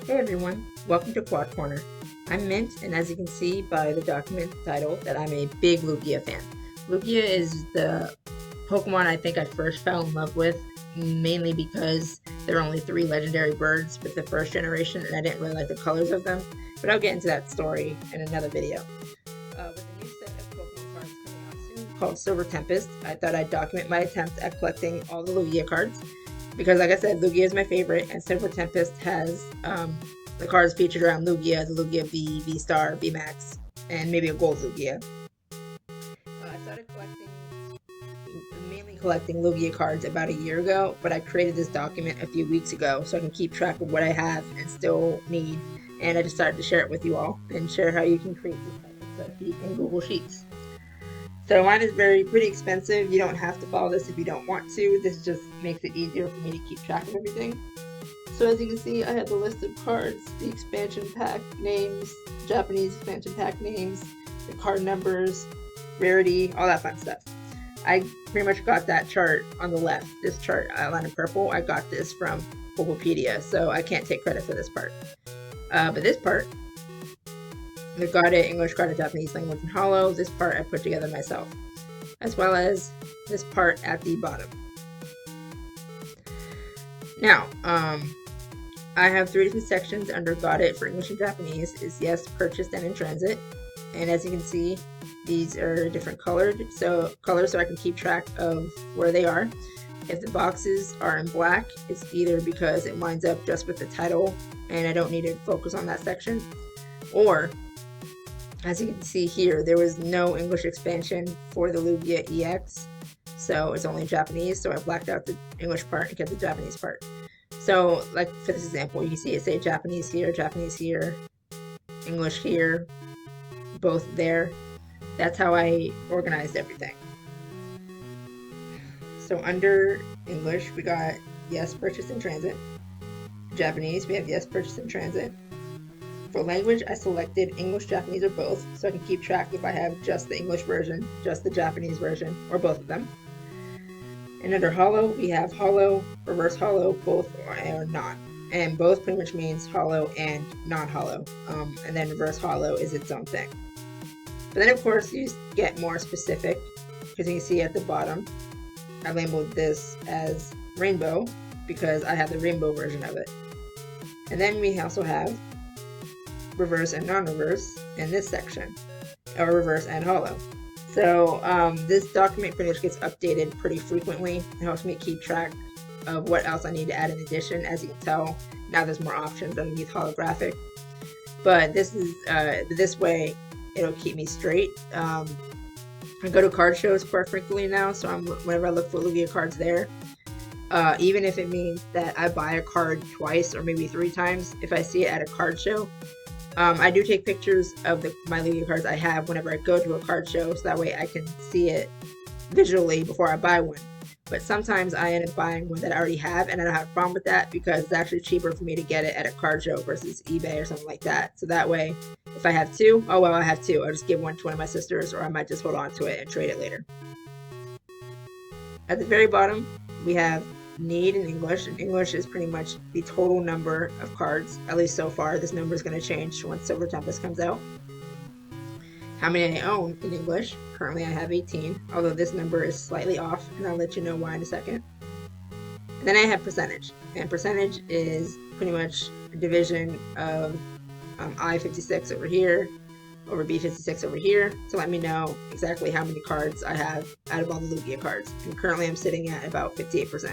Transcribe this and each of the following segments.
Hey everyone, welcome to Quad Qorner. I'm Mint, and as you can see by the document title, that I'm a big Lugia fan. Lugia is the Pokemon I think I first fell in love with, mainly because there are only 3 legendary birds with the first generation, and I didn't really like the colors of them, but I'll get into that story in another video. With a new set of Pokemon cards coming out soon called Silvertempest, I thought I'd document my attempt at collecting all the Lugia cards. Because like I said, Lugia is my favorite, and Silvertempest has the cards featured around Lugia, the Lugia V, V-Star, V-Max, and maybe a Gold Lugia. I started mainly collecting Lugia cards about a year ago, but I created this document a few weeks ago so I can keep track of what I have and still need, and I decided to share it with you all and share how you can create this type of spreadsheet in Google Sheets. So mine is pretty expensive. You don't have to follow this if you don't want to. This just makes it easier for me to keep track of everything. So as you can see, I have the list of cards, the expansion pack names, Japanese expansion pack names, the card numbers, rarity, all that fun stuff. I pretty much got that chart on the left. This chart outlined in purple, I got this from Wikipedia, so I can't take credit for this part. But this part, I got it English, got it Japanese, language, and hollow. This part I put together myself, as well as this part at the bottom. Now, I have 3 different sections under got it for English and Japanese is yes, purchased, and in transit. And as you can see, these are different colors so I can keep track of where they are. If the boxes are in black, it's either because it lines up just with the title and I don't need to focus on that section, or as you can see here, there was no English expansion for the Lugia EX, so it's only Japanese, so I blacked out the English part and kept the Japanese part. So, like for this example, you can see it say Japanese here, English here, both there. That's how I organized everything. So under English, we got yes, purchased in transit. Japanese, we have yes, purchased in transit. For language, I selected English, Japanese, or both, so I can keep track if I have just the English version, just the Japanese version, or both of them. And under hollow, we have hollow, reverse hollow, both or not. And both pretty much means hollow and non-hollow. And then reverse hollow is its own thing. But then of course you get more specific, because you can see at the bottom, I labeled this as rainbow because I have the rainbow version of it. And then we also have reverse and non-reverse in this section, or reverse and hollow. So this document pretty much gets updated pretty frequently. It helps me keep track of what else I need to add in addition. As you can tell, now there's more options underneath holographic. But this is this way it'll keep me straight. I go to card shows quite frequently now, so whenever I look for Lugia cards there, even if it means that I buy a card twice or maybe 3 times, if I see it at a card show, I do take pictures of my Lugia cards I have whenever I go to a card show, so that way I can see it visually before I buy one. But sometimes I end up buying one that I already have, and I don't have a problem with that because it's actually cheaper for me to get it at a card show versus eBay or something like that. So that way, if I have 2, oh well, I have 2. I'll just give one to one of my sisters, or I might just hold on to it and trade it later. At the very bottom, we have need in English, and English is pretty much the total number of cards, at least so far. This number is going to change once Silvertempest comes out. How many I own in English. Currently I have 18, although this number is slightly off, and I'll let you know why in a second. And then I have percentage, and percentage is pretty much a division of I-56 over here over B-56 over here to let me know exactly how many cards I have out of all the Lugia cards, and currently I'm sitting at about 58%.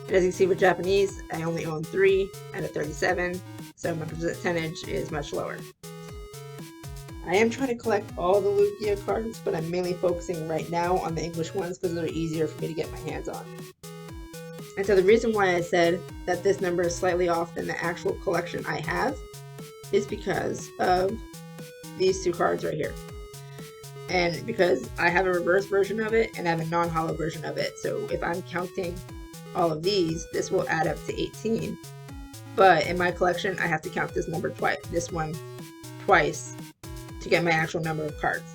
And as you can see with Japanese, I only own 3 out of 37, so my percentage is much lower. I am trying to collect all the Lugia cards, but I'm mainly focusing right now on the English ones because they're easier for me to get my hands on. And so the reason why I said that this number is slightly off than the actual collection I have is because of these 2 cards right here. And because I have a reverse version of it and I have a non-hollow version of it, so if I'm counting all of these, this will add up to 18. But in my collection, I have to count this number twice to get my actual number of cards.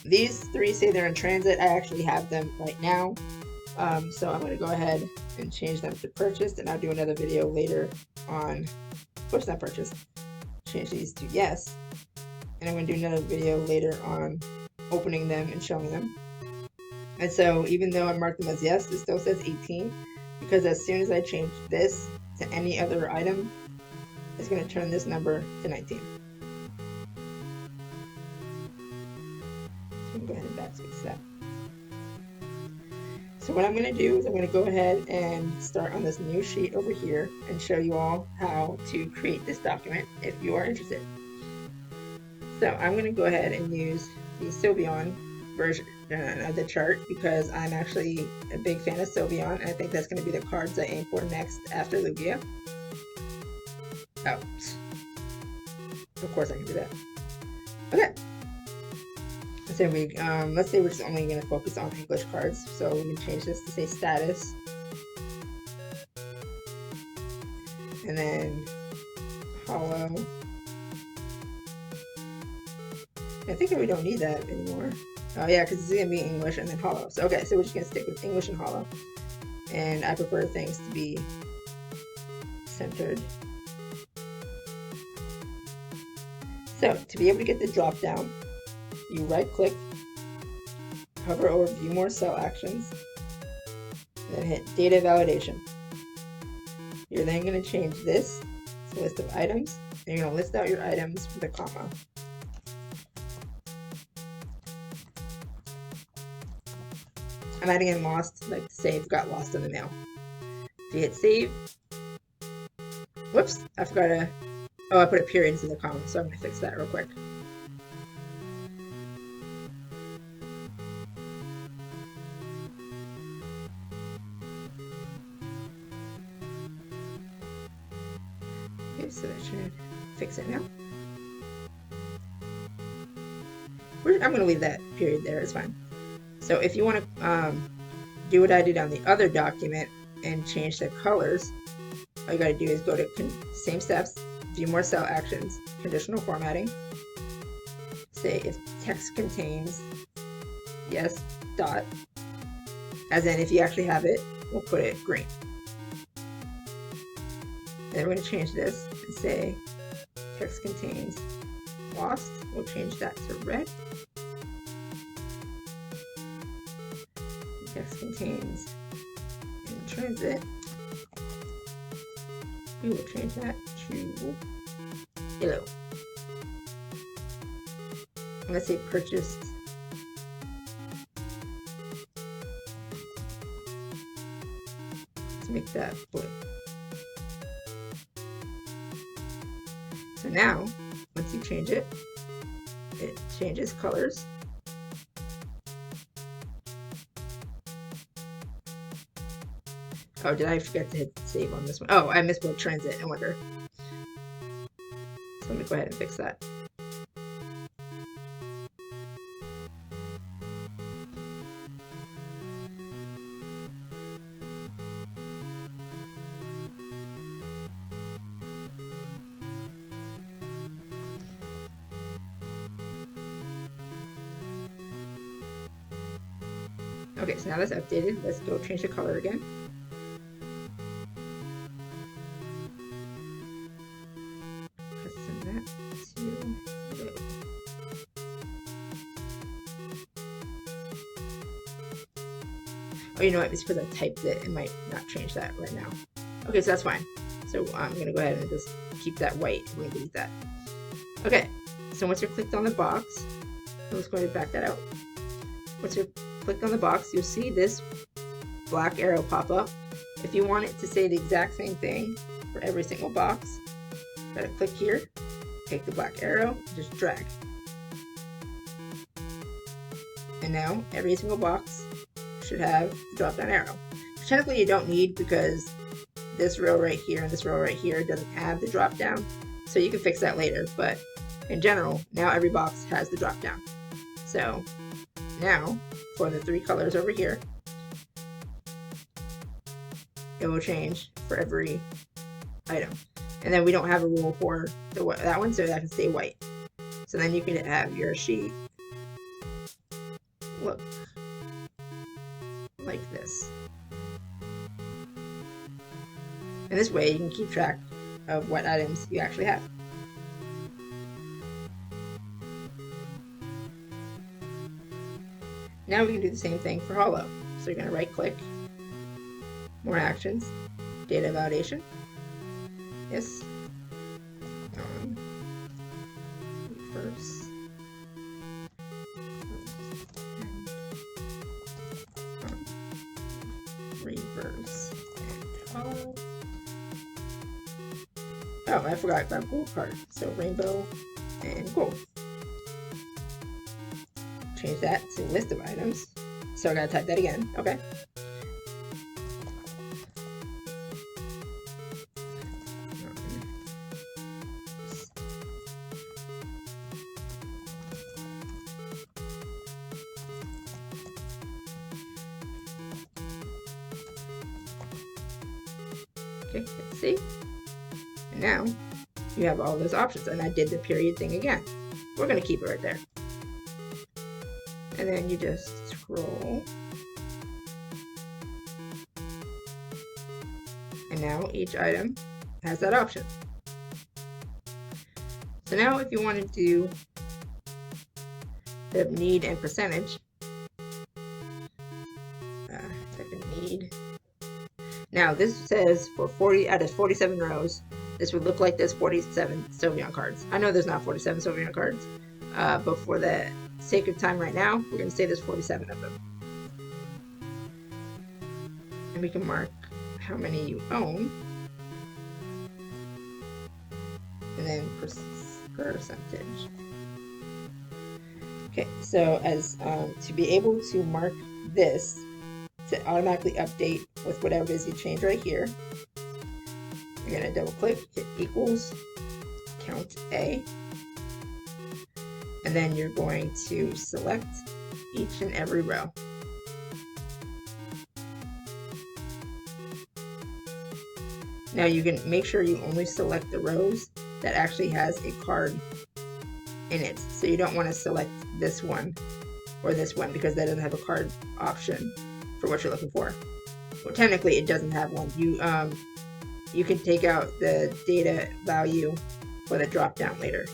These 3 say they're in transit. I actually have them right now. So I'm going to go ahead and change them to purchased, and I'll do another video later on, what's not purchased, change these to yes, and I'm going to do another video later on opening them and showing them. And so even though I marked them as yes, it still says 18, because as soon as I change this to any other item, it's going to turn this number to 19. So I'm going to go ahead and backspace that. So what I'm going to do is I'm going to go ahead and start on this new sheet over here and show you all how to create this document if you are interested. So I'm going to go ahead and use the Sylveon version of the chart because I'm actually a big fan of Sylveon, and I think that's going to be the cards I aim for next after Lugia. Oh, of course I can do that. Okay. So we, let's say we're just only going to focus on English cards, so we can change this to say status, and then hollow. I think we don't need that anymore. Oh yeah, because it's going to be English and then hollow. So okay, so we're just going to stick with English and hollow, and I prefer things to be centered. So to be able to get the drop down, you right click, hover over view more cell actions, and then hit data validation. You're then going to change this to list of items, and you're going to list out your items with a comma. I'm adding in lost, like save got lost in the mail. If you hit save, whoops, I forgot to, oh, I put a period into the comma, so I'm going to fix that real quick. Okay, so that should fix it now. I'm going to leave that period there, it's fine. So if you want to do what I did on the other document and change the colors, all you got to do is go to same steps, view more cell actions, conditional formatting, say if text contains yes dot, as in if you actually have it, we'll put it green. Then we're going to change this and say text contains lost, we'll change that to red. Text contains in transit, we will change that to yellow. I'm going to say purchased to make that blue. So now, once you change it, it changes colors. Oh, did I forget to hit save on this one? Oh, I misspelled transit, no wonder. So let me go ahead and fix that. Okay, so now that's updated. Let's go change the color again. Custom that to blue. Oh, you know what? It's because I typed it. It might not change that right now. Okay, so that's fine. So I'm going to go ahead and just keep that white. We're going to delete that. Okay, so once you're clicked on the box, I'm just going to back that out. Once you're clicked on the box, you'll see this black arrow pop up. If you want it to say the exact same thing for every single box, gotta click here, take the black arrow, just drag. And now every single box should have the drop down arrow. Which technically you don't need because this row right here and this row right here doesn't have the drop down. So you can fix that later, but in general, now every box has the drop down. So now, for the 3 colors over here, it will change for every item. And then we don't have a rule for that one, so that can stay white. So then you can have your sheet look like this. And this way you can keep track of what items you actually have. Now we can do the same thing for Holo. So you're going to right click, more actions, data validation, yes, reverse, reverse, and Holo. Oh, I forgot about gold card. So rainbow and gold. Change that to list of items. So I gotta type that again. Okay. Okay, let's see. And now you have all those options, and I did the period thing again. We're gonna keep it right there. And then you just scroll. And now each item has that option. So now if you want to do the need and percentage, need. Now this says for 40 out of 47 rows, this would look like there's 47 Sylveon cards. I know there's not 47 Sylveon cards, but for the sake of time right now, we're going to say there's 47 of them. And we can mark how many you own, and then percentage. Okay, so as to be able to mark this to automatically update with whatever it is you change right here, you're going to double click, hit equals, count A, and then you're going to select each and every row. Now you can make sure you only select the rows that actually has a card in it. So you don't want to select this one or this one because that doesn't have a card option for what you're looking for. Well, technically it doesn't have one. You can take out the data value for the drop down later.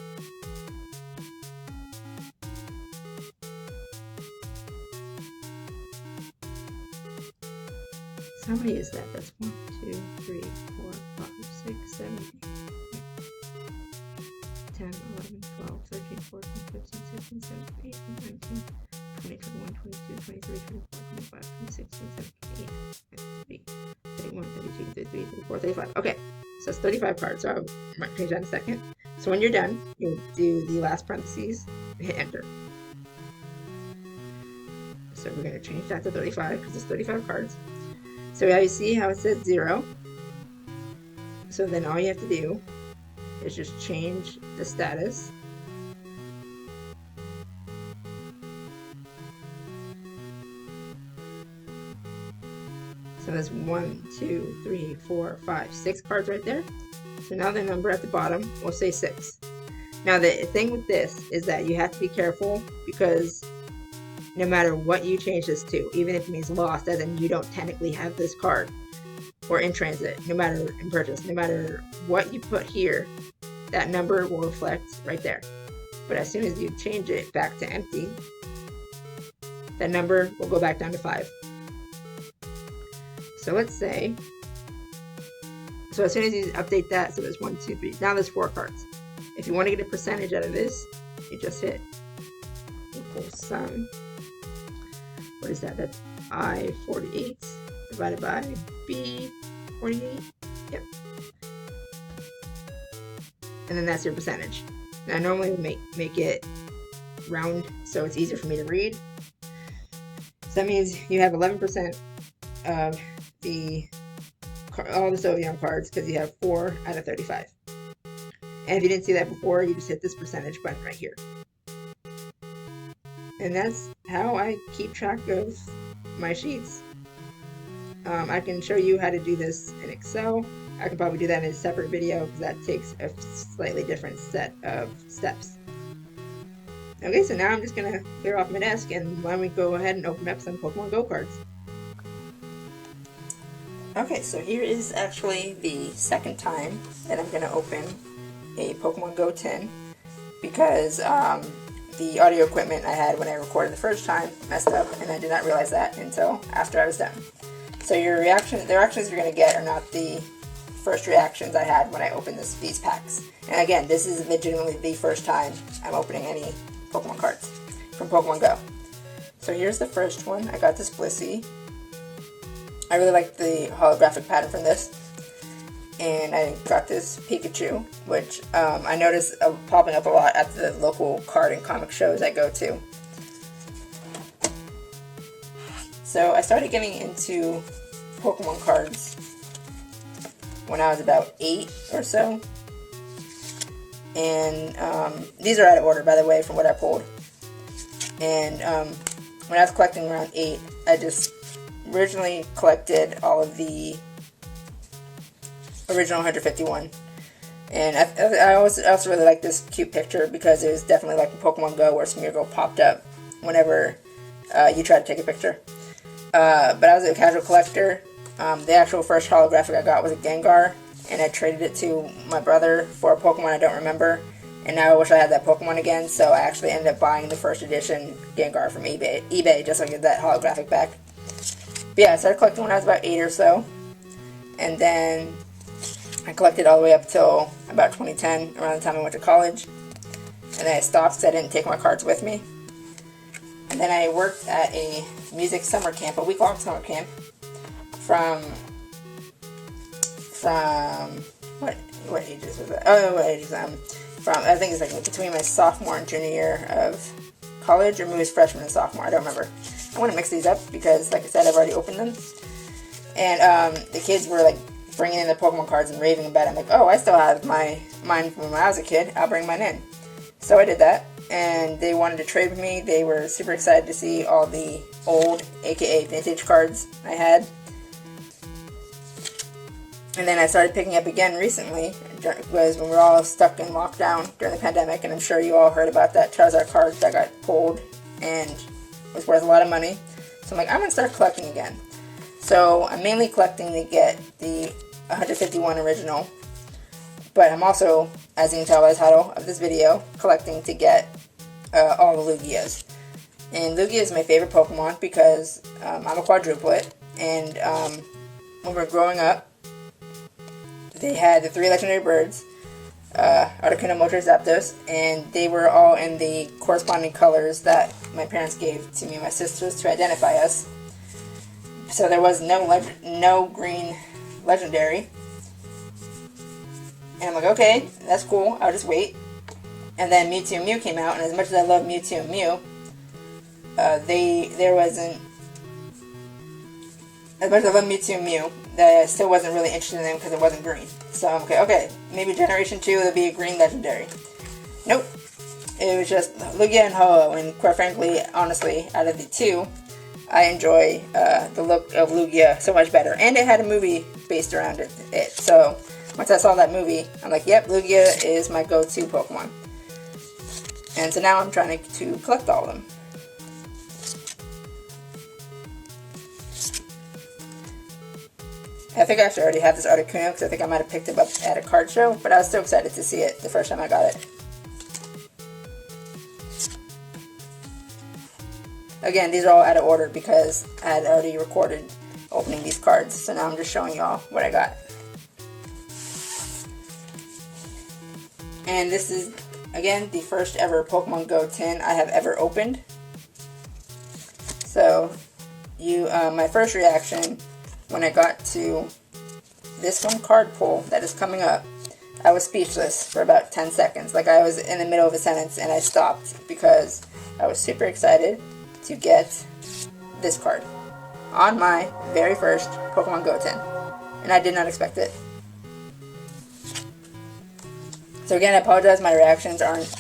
So how many is that? That's 1, 2, 3, 4, 5, 6, 7, 8, 10, 11, 12, 13, 14, 15, 16, 17, 18, 19, 20, 21, 22, 23, 24, 25, 26, 27, 28, 31, 32, 33, 34, 35. Okay, so it's 35 cards. So I might change that in a second. So when you're done, you'll do the last parentheses and hit enter. So we're going to change that to 35 because it's 35 cards. So now you see how it says 0. So then all you have to do is just change the status. So there's 1, 2, 3, 4, 5, 6 cards right there. So now the number at the bottom will say 6. Now the thing with this is that you have to be careful because no matter what you change this to, even if it means lost, as in you don't technically have this card, or in transit, no matter in purchase, no matter what you put here, that number will reflect right there. But as soon as you change it back to empty, that number will go back down to 5. So let's say, so as soon as you update that, so there's 1, 2, 3, now there's 4 cards. If you want to get a percentage out of this, you just hit equals sum. What is that? That's I48 divided by B48. Yep. And then that's your percentage. Now normally we make it round so it's easier for me to read. So that means you have 11% of all the Sylveon cards because you have 4 out of 35. And if you didn't see that before, you just hit this percentage button right here. And that's how I keep track of my sheets. I can show you how to do this in Excel. I can probably do that in a separate video because that takes a slightly different set of steps. Okay, so now I'm just going to clear off my desk and let me go ahead and open up some Pokemon Go cards. Okay, so here is actually the second time that I'm going to open a Pokemon Go tin, because the audio equipment I had when I recorded the first time messed up, and I did not realize that until after I was done. So the reactions you're going to get are not the first reactions I had when I opened these packs. And again, this is legitimately the first time I'm opening any Pokemon cards from Pokemon Go. So here's the first one. I got this Blissey. I really like the holographic pattern from this. And I got this Pikachu, which I noticed popping up a lot at the local card and comic shows I go to. So I started getting into Pokemon cards when I was about 8 or so. And these are out of order, by the way, from what I pulled. And when I was collecting around 8, I just originally collected all of the original 151. And I also really like this cute picture, because it was definitely like in Pokemon Go where Smeargle popped up whenever you try to take a picture. But I was a casual collector. The actual first holographic I got was a Gengar, and I traded it to my brother for a Pokemon I don't remember, and now I wish I had that Pokemon again, so I actually ended up buying the first edition Gengar from eBay just so I could get that holographic back. But yeah, I started collecting when I was about 8 or so, and then I collected all the way up till about 2010, around the time I went to college, and then I stopped because I didn't take my cards with me. And then I worked at a music summer camp, a week-long summer camp, from what ages was that? Oh, what ages? From, I think it's like between my sophomore and junior year of college, or maybe it was freshman and sophomore, I don't remember. I want to mix these up because, like I said, I've already opened them. And the kids were like bringing in their Pokemon cards and raving about it. I'm like, oh, I still have mine from when I was a kid. I'll bring mine in. So I did that, and they wanted to trade with me. They were super excited to see all the old, aka vintage cards I had. And then I started picking up again recently, because when we were all stuck in lockdown during the pandemic, and I'm sure you all heard about that Charizard card that got pulled and was worth a lot of money. So I'm like, I'm going to start collecting again. So I'm mainly collecting to get the 151 original, but I'm also, as you can tell by the title of this video, collecting to get all the Lugias. And Lugia is my favorite Pokemon because I'm a quadruplet, and when we were growing up, they had the 3 legendary birds, Articuno, Moltres, Zapdos, and they were all in the corresponding colors that my parents gave to me and my sisters to identify us. So there was no green legendary. And I'm like, okay, that's cool, I'll just wait. And then Mewtwo and Mew came out, and as much as I love Mewtwo and Mew, there wasn't, as much as I love Mewtwo and Mew, that I still wasn't really interested in them because it wasn't green. So I'm okay, maybe Generation 2 there'll be a green legendary. Nope. It was just Lugia and Ho-Oh, and quite frankly, honestly, out of the two, I enjoy the look of Lugia so much better. And it had a movie based around it. So once I saw that movie, I'm like, yep, Lugia is my go-to Pokemon. And so now I'm trying to collect all of them. I think I actually already have this Articuno because I think I might have picked it up at a card show, but I was still excited to see it the first time I got it. Again, these are all out of order because I had already recorded opening these cards, so now I'm just showing y'all what I got. And this is, again, the first ever Pokemon Go tin I have ever opened. So, my first reaction when I got to this one card pull that is coming up, I was speechless for about 10 seconds. Like I was in the middle of a sentence and I stopped because I was super excited to get this card on my very first Pokemon Go tin. And I did not expect it. So again, I apologize my reactions aren't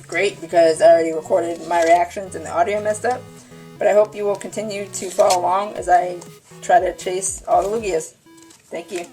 great because I already recorded my reactions and the audio messed up. But I hope you will continue to follow along as I try to chase all the Lugias. Thank you.